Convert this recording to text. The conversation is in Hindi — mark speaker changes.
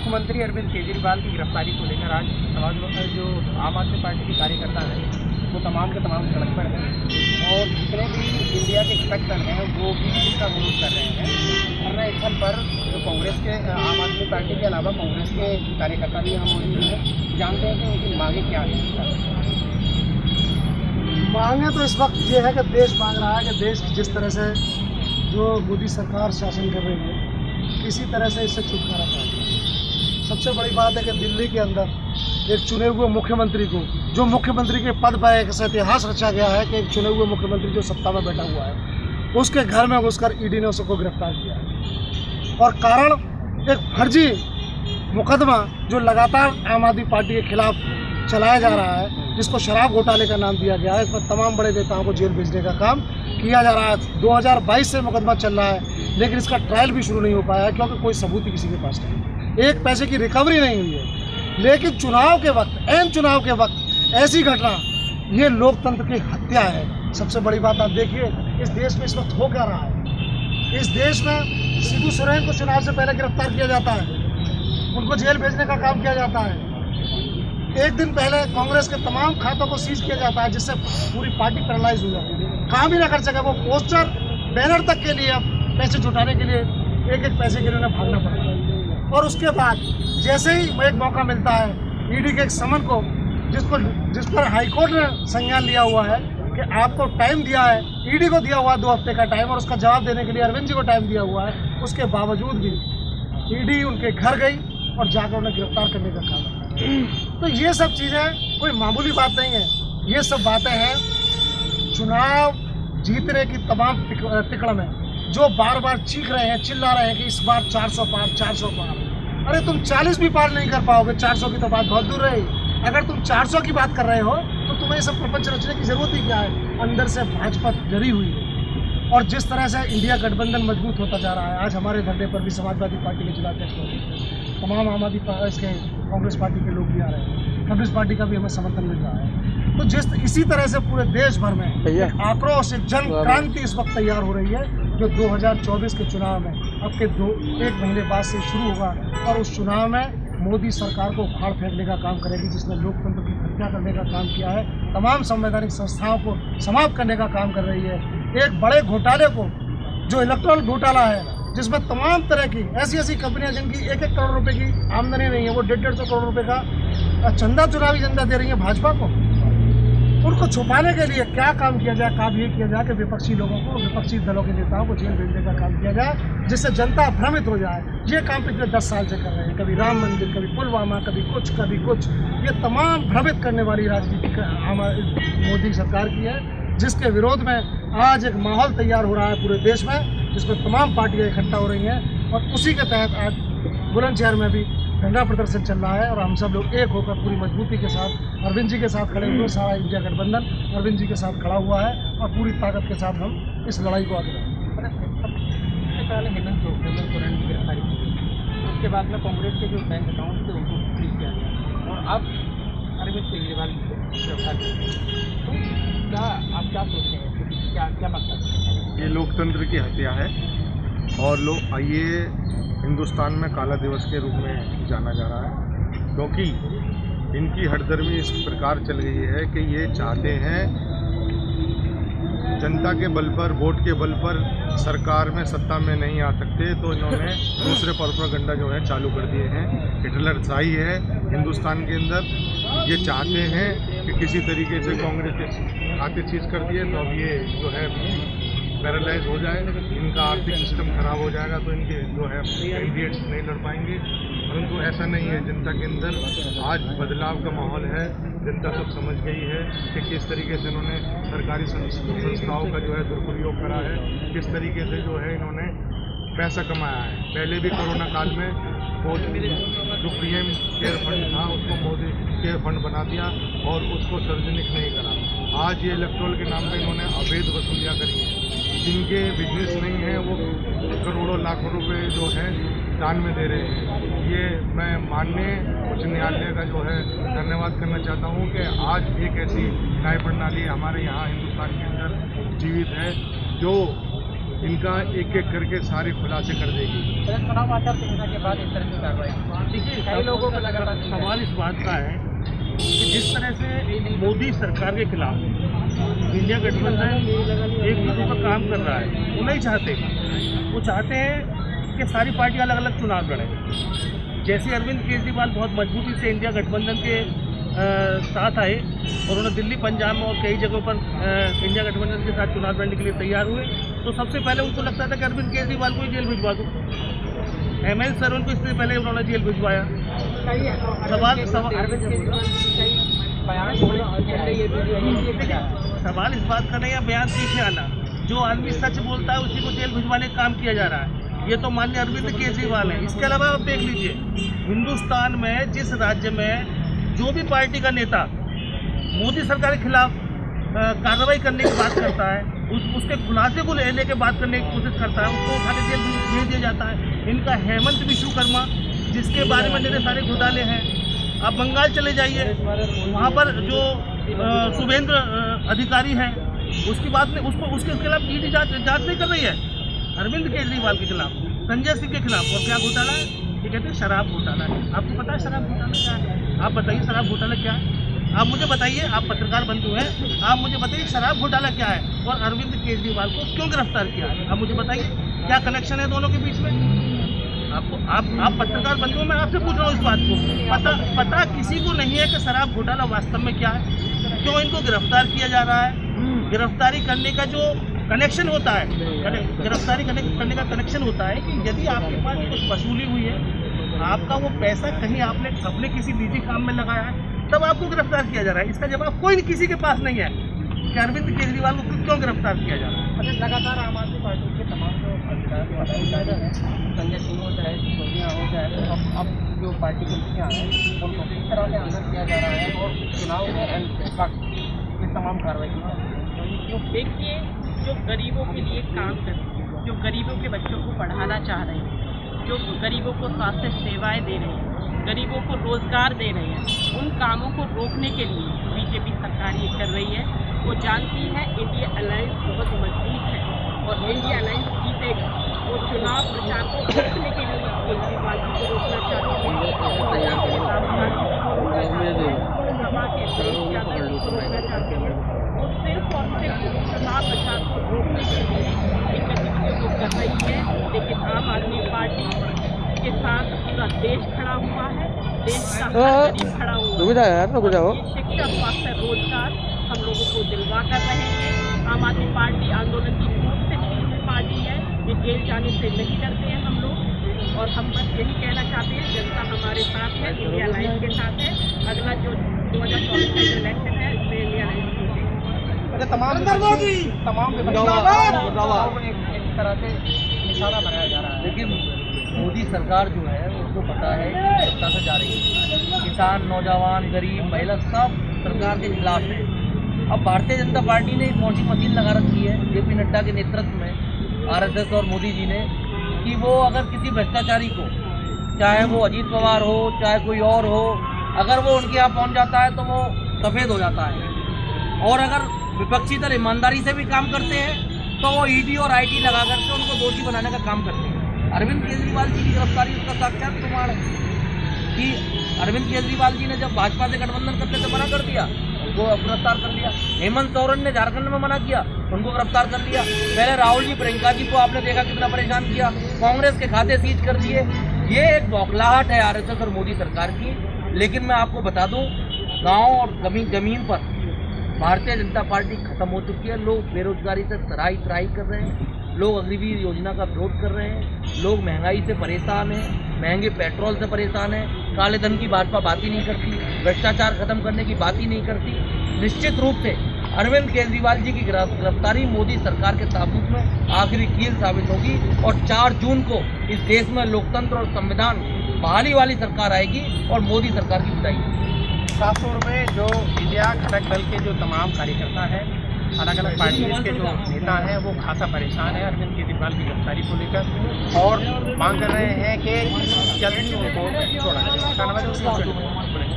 Speaker 1: मुख्यमंत्री अरविंद केजरीवाल की गिरफ्तारी को लेकर आज जो आम आदमी पार्टी के कार्यकर्ता हैं वो तमाम के तमाम सड़क पर हैं और जितने भी इंडिया के इंस्पेक्टर हैं वो भी इसका विरोध कर रहे हैं। धरना स्थल पर जो कांग्रेस के आम आदमी पार्टी के अलावा कांग्रेस के कार्यकर्ता भी यहाँ मौजूद हैं। जानते हैं कि उनकी मांगे क्या हैं।
Speaker 2: मांगे तो इस वक्त ये है कि देश मांग रहा है कि देश जिस तरह से जो मोदी सरकार शासन कर रही है किसी तरह से इससे छुटकारा पाए। सबसे बड़ी बात है कि दिल्ली के अंदर एक चुने हुए मुख्यमंत्री को, जो मुख्यमंत्री के पद पर एक इतिहास रचा गया है कि एक चुने हुए मुख्यमंत्री जो सत्ता में बैठा हुआ है उसके घर में घुसकर ईडी ने उसको गिरफ्तार किया है। और कारण एक फर्जी मुकदमा जो लगातार आम आदमी पार्टी के खिलाफ चलाया जा रहा है, जिसको शराब घोटाले का नाम दिया गया है। इसमें तमाम बड़े नेताओं को जेल भेजने का काम किया जा रहा है। 2022 से मुकदमा चल रहा है लेकिन इसका ट्रायल भी शुरू नहीं हो पाया है क्योंकि कोई सबूत ही किसी के पास नहीं, एक पैसे की रिकवरी नहीं हुई है। लेकिन चुनाव के वक्त, ऐन चुनाव के वक्त ऐसी घटना, ये लोकतंत्र की हत्या है। सबसे बड़ी बात आप देखिए इस देश में इस वक्त हो क्या रहा है। इस देश में सिद्धू सोरेन को चुनाव से पहले गिरफ्तार किया जाता है, उनको जेल भेजने का काम किया जाता है। एक दिन पहले कांग्रेस के तमाम खातों को सीज किया जाता है जिससे पूरी पार्टी पैरालाइज हो जाती है, काम ही ना कर सके। वो पोस्टर बैनर तक के लिए अब पैसे जुटाने के लिए एक एक पैसे के लिए उन्हें भागना पड़ता है। और उसके बाद जैसे ही एक मौका मिलता है ईडी के एक समन को, जिस पर हाईकोर्ट ने संज्ञान लिया हुआ है कि आपको टाइम दिया है, ईडी को दिया हुआ 2 हफ्ते का टाइम और उसका जवाब देने के लिए अरविंद जी को टाइम दिया हुआ है, उसके बावजूद भी ईडी उनके घर गई और जाकर उन्हें गिरफ्तार करने का काम किया। तो ये सब चीज़ें कोई मामूली बात नहीं है। ये सब बातें हैं चुनाव जीतने की तमाम तिकड़ में, जो बार बार चीख रहे हैं, चिल्ला रहे हैं कि इस बार 400 पार, 400 पार। अरे तुम 40 भी पार नहीं कर पाओगे, 400 की तो बात बहुत दूर रही। अगर तुम 400 की बात कर रहे हो तो तुम्हें ये सब प्रपंच रचने की जरूरत ही क्या है। अंदर से भाजपा डरी हुई है और जिस तरह से इंडिया गठबंधन मजबूत होता जा रहा है, आज हमारे धरने पर भी समाजवादी पार्टी के जिलाध्यक्ष लोग, तमाम आम आदमी के कांग्रेस पार्टी के लोग भी आ रहे हैं, कम्युनिस्ट पार्टी का भी हमें समर्थन मिल रहा है। तो इसी तरह से पूरे देश भर में आक्रोश, जन क्रांति इस वक्त तैयार हो रही है जो 2024 के चुनाव में अब के 1 महीने बाद से शुरू होगा और उस चुनाव में मोदी सरकार को उखाड़ फेंकने का काम करेगी, जिसने लोकतंत्र की हत्या करने का काम किया है, तमाम संवैधानिक संस्थाओं को समाप्त करने का काम कर रही है। एक बड़े घोटाले को, जो इलेक्ट्रल घोटाला है, जिसमें तमाम तरह की ऐसी कंपनियां जिनकी 1-1 करोड़ रुपए की आमदनी नहीं है, वो 150-150 करोड़ रुपए का चंदा, चुनावी चंदा दे रही है भाजपा को, उनको छुपाने के लिए क्या काम किया जाए। काम ये किया जाए कि विपक्षी लोगों को, विपक्षी दलों के नेताओं को जेल भेजने का काम किया जाए जिससे जनता भ्रमित हो जाए। ये काम पिछले 10 साल से कर रहे हैं, कभी राम मंदिर, कभी पुलवामा, कभी कुछ। ये तमाम भ्रमित करने वाली राजनीति मोदी सरकार की है, जिसके विरोध में आज एक माहौल तैयार हो रहा है पूरे देश में, जिसमें तमाम पार्टियां इकट्ठा हो रही हैं और उसी के तहत आज बुलंदशहर में भी धरना प्रदर्शन चल रहा है और हम सब लोग एक होकर पूरी मजबूती के साथ अरविंद जी के साथ खड़े हुए, सारा इंडिया गठबंधन अरविंद जी के साथ खड़ा हुआ है और पूरी ताकत के साथ हम इस लड़ाई को आगे बढ़ाएंगे।
Speaker 1: सबसे पहले हेमंत सोरेन की गिरफ्तारी की गई, उसके बाद में कांग्रेस के जो बैंक अकाउंट थे उनको फ्रीज किया गया और अब अरविंद केजरीवाल को गिरफ्तार किया। तो क्या आप क्या सोचते हैं, क्या मकसद है?
Speaker 3: ये लोकतंत्र की हत्या है और ये हिंदुस्तान में काला दिवस के रूप में जाना जा रहा है, क्योंकि इनकी हठधर्मी इस प्रकार चल गई है कि ये चाहते हैं जनता के बल पर, वोट के बल पर सरकार में, सत्ता में नहीं आ सकते, तो इन्होंने दूसरे प्रोपेगेंडा जो है चालू कर दिए हैं। हिटलरशाही है हिंदुस्तान के अंदर। ये चाहते हैं कि किसी तरीके से कांग्रेस के खाते चीज कर दिए तो अब ये जो है पैरालाइज हो जाए, इनका आर्थिक सिस्टम खराब हो जाएगा, तो इनके जो है कैंडिडेट्स नहीं लड़ पाएंगे। परंतु ऐसा नहीं है, जनता के अंदर आज बदलाव का माहौल है। जनता सब समझ गई है कि किस तरीके से इन्होंने सरकारी संस्थाओं का जो है दुरुपयोग करा है, किस तरीके से जो है इन्होंने पैसा कमाया है। पहले भी कोरोना काल में जो पीएम केयर फंड था उसको मोदी केयर फंड बना दिया और उसको सार्वजनिक नहीं करा। आज ये इलेक्ट्रोल के नाम पर इन्होंने अवैध वसूलियाँ करी हैं। जिनके बिजनेस नहीं है वो करोड़ों लाखों रुपए जो है दान में दे रहे हैं। ये मैं माननीय उच्च न्यायालय का जो है धन्यवाद करना चाहता हूँ कि आज एक ऐसी न्याय प्रणाली हमारे यहाँ हिंदुस्तान के अंदर जीवित है जो इनका एक एक करके सारे खुलासे कर देगी।
Speaker 1: चुनाव आचार संहिता के बाद इस तरह की कार्रवाई, देखिए कई लोगों को लगा था।
Speaker 4: सवाल इस बात का है कि जिस तरह से मोदी सरकार के खिलाफ इंडिया गठबंधन एक दूसरे पर काम कर रहा है, वो नहीं चाहते। वो चाहते हैं कि सारी पार्टियां अलग अलग चुनाव लड़ें। जैसे अरविंद केजरीवाल बहुत मजबूती से इंडिया गठबंधन के साथ आए और उन्होंने दिल्ली, पंजाब में और कई जगहों पर इंडिया गठबंधन के साथ चुनाव लड़ने के लिए तैयार हुए, तो सबसे पहले उनको लगता था कि अरविंद केजरीवाल को ही जेल भिजवा दो। हेमंत सोरेन को इससे पहले उन्होंने जेल भिजवाया। सवाल इस बात का नहीं है बयान पीछे आना। जो आदमी सच बोलता है उसी को जेल भिजवाने का काम किया जा रहा है। ये तो माननीय अरविंद केजरीवाल है। इसके अलावा आप देख लीजिए, हिंदुस्तान में जिस राज्य में जो भी पार्टी का नेता मोदी सरकार के खिलाफ कार्रवाई करने की बात करता है, उसके खुलासे को लेने के बात करने की कोशिश करता है, उसको उठा के जेल भेज दिया जाता है। इनका हेमंत विश्वकर्मा, जिसके बारे में मेरे सारे घोटाले हैं। आप बंगाल चले जाइए, वहाँ पर जो शुभेंद्र अधिकारी है, उसकी बात नहीं, उसके खिलाफ ईडी जांच नहीं कर रही है। अरविंद केजरीवाल के खिलाफ, संजय सिंह के खिलाफ। और क्या घोटाला है? ये कहते हैं शराब घोटाला है। आपको पता है शराब घोटाला क्या है? आप बताइए शराब घोटाला क्या है? आप मुझे बताइए, आप पत्रकार बंधु हैं, आप मुझे बताइए शराब घोटाला क्या है और अरविंद केजरीवाल को क्यों गिरफ्तार किया है? आप मुझे बताइए क्या कनेक्शन है दोनों के बीच में? आपको आप पत्रकार बंधु, मैं आपसे पूछ रहा हूँ इस बात को। पता किसी को नहीं है कि शराब घोटाला वास्तव में क्या है, क्यों इनको गिरफ्तार किया जा रहा है। गिरफ्तारी करने का जो कनेक्शन होता है, गिरफ्तारी करने का कनेक्शन होता है कि यदि आपके पास कुछ वसूली हुई है, आपका वो पैसा कहीं आपने अपने किसी निजी काम में लगाया है, तब आपको गिरफ्तार किया जा रहा है। इसका जवाब कोई किसी के पास नहीं है कि अरविंद केजरीवाल को क्यों गिरफ्तार किया जा रहा है।
Speaker 1: अच्छा, लगातार आम आदमी पार्टी के तमाम जो संजय सिंह हो चाहे सिसोदिया हो चाहे, अब जो पार्टी की मुखिया हैं उनको किस तरह से अंदर किया जा रहा है और चुनाव में वक्त ये तमाम कार्रवाई की।
Speaker 5: देखिए, जो गरीबों के लिए काम कर रहे हैं, जो गरीबों के बच्चों को पढ़ाना चाह रहे हैं, जो गरीबों को स्वास्थ्य सेवाएं दे रहे हैं, गरीबों को रोजगार दे रहे हैं, उन कामों को रोकने के लिए बीजेपी सरकार ये कर रही है। वो जानती है इंडिया अलायंस बहुत मजबूत है और इंडिया अलायंस जीतेगा। वो चुनाव प्रचार को रोकने के लिए केजरीवाल जी को रोकना चाहती है, सभा के अखिलेश यादव जी को रोकना चाहती है। वो सिर्फ और सिर्फ चुनाव प्रचार को रोकने के लिए एक गतिविधियों को कर रही है। लेकिन आम आदमी पार्टी के साथ पूरा देश खड़ा हुआ है, देश का हर गरीब खड़ा हुआ है। शिक्षा, स्वास्थ्य, रोजगार हम लोगों को दिलवा कर रहे हैं। आम आदमी पार्टी आंदोलन की खूब से छुटी हुई पार्टी है। ये जेल जाने से नहीं डरते हैं हम लोग, और हम बस यही कहना चाहते हैं जनता हमारे साथ है, इंडिया अलायंस के साथ है। अगला जो 2024 का इलेक्शन है इसमें इंडिया अलायंस जीतेगी।
Speaker 1: अच्छा, तमाम एक तरह से निशाना बनाया जा रहा है।
Speaker 6: देखिए, मोदी सरकार जो है उसको पता है कि सत्ता से जा रही है, किसान, नौजवान, गरीब, महिला सब सरकार के खिलाफ है। अब भारतीय जनता पार्टी ने एक वॉशिंग मशीन लगा रखी है जेपी नड्डा के नेतृत्व में, आरएसएस और मोदी जी ने, कि वो अगर किसी भ्रष्टाचारी को, चाहे वो अजीत पवार हो चाहे कोई और हो, अगर वो उनके यहाँ पहुँच जाता है तो वो सफ़ेद हो जाता है। और अगर विपक्षी दल ईमानदारी से भी काम करते हैं तो वो ईडी और आईटी लगा करके उनको दोषी बनाने का काम करते हैं। अरविंद केजरीवाल जी की गिरफ्तारी उसका साक्षात प्रमाण है कि अरविंद केजरीवाल जी ने जब भाजपा से गठबंधन करने से मना कर दिया, उनको गिरफ्तार कर लिया। हेमंत सोरेन ने झारखंड में मना किया, उनको गिरफ्तार कर लिया। पहले राहुल जी, प्रियंका जी को आपने देखा कितना परेशान किया, कांग्रेस के खाते सीज कर दिए। ये एक बौखलाहट है आरएसएस और मोदी सरकार की। लेकिन मैं आपको बता दूं, गाँव और जमीन पर भारतीय जनता पार्टी खत्म हो चुकी है। लोग बेरोजगारी से तराई कर रहे हैं, लोग अग्निवीर योजना का विरोध कर रहे हैं, लोग महंगाई से परेशान हैं, महंगे पेट्रोल से परेशान हैं, काले धन की भाजपा बात ही नहीं करती, भ्रष्टाचार खत्म करने की बात ही नहीं करती। निश्चित रूप से अरविंद केजरीवाल जी की गिरफ्तारी मोदी सरकार के ताबूत में आखिरी कील साबित होगी और 4 जून को इस देश में लोकतंत्र और संविधान बहाली वाली सरकार आएगी और मोदी सरकार की विदाई।
Speaker 1: साफ तौर पे जो इंडिया घटक दल के जो तमाम कार्यकर्ता हैं, अलग अलग पार्टियों के जो नेता हैं, वो खासा परेशान है अरविंद केजरीवाल की गिरफ्तारी को लेकर और मांग कर रहे हैं कि जल्दी उनको छोड़ा जाए।